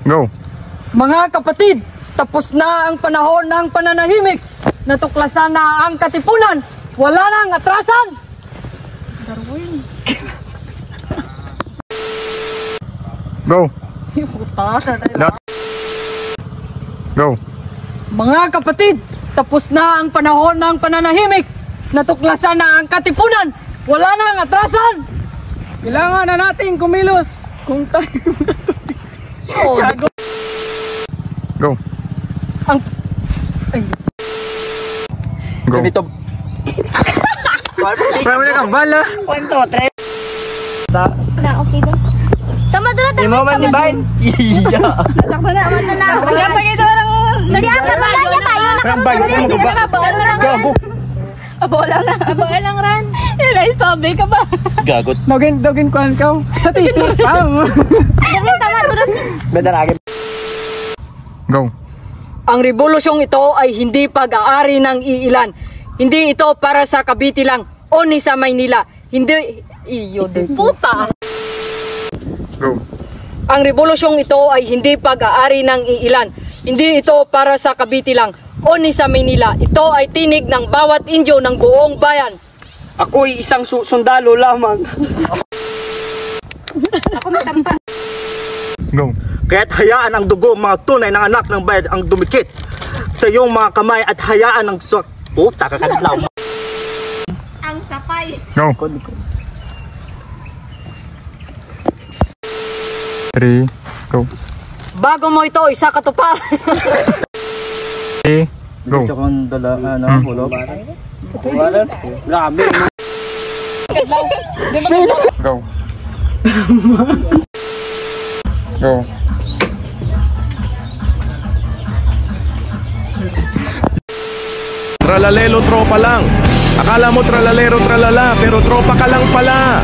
Go. Mga kapatid, tapos na ang panahon ng pananahimik. Natuklasan na ang katipunan. Wala nang atrasan. Darwin. Go. Go. Mga kapatid, tapos na ang panahon ng pananahimik. Natuklasan na ang katipunan. Wala nang atrasan. Kailangan na nating kumilos kung tayo Go. ang ay Go. Ganito. Marami na kang bala. 1, 2, 3. Na, okay daw. Tama doon na. Di mo man divine. Iya. Sakto na. Tama na. Kaya ito ng Hindi ako balaya tayo. Parang bago mo magba. Gago. Abola na. Abola lang ran. Yan ay sabi ka ba? Gagot. Dogin kuhan ka. Sa titi. Tama doon. Bedaragin. Go. Ang rebolusyong ito ay hindi pag-aari ng iilan. Hindi ito para sa Cavite lang o ni sa Maynila. Hindi iyo de puta. Go. Ang rebolusyong ito ay hindi pag-aari ng iilan. Hindi ito para sa Cavite lang o ni sa Maynila. Ito ay tinig ng bawat Indio ng buong bayan. Ako'y isang sundalo lamang. Go. Kaya't hayaan ang dugo mga tunay ng anak ng bayan ang dumikit sa iyong mga kamay at hayaan ang swak. Puta kakadlaw. Ang sapay. Go. 3. Go. Bago mo ito isa katupar. 3. Go. Ito kong dala, hulog. Grabe. Go. Go. Tralalelo tropa lang. Akala mo tralalero tralala pero tropa ka lang pala.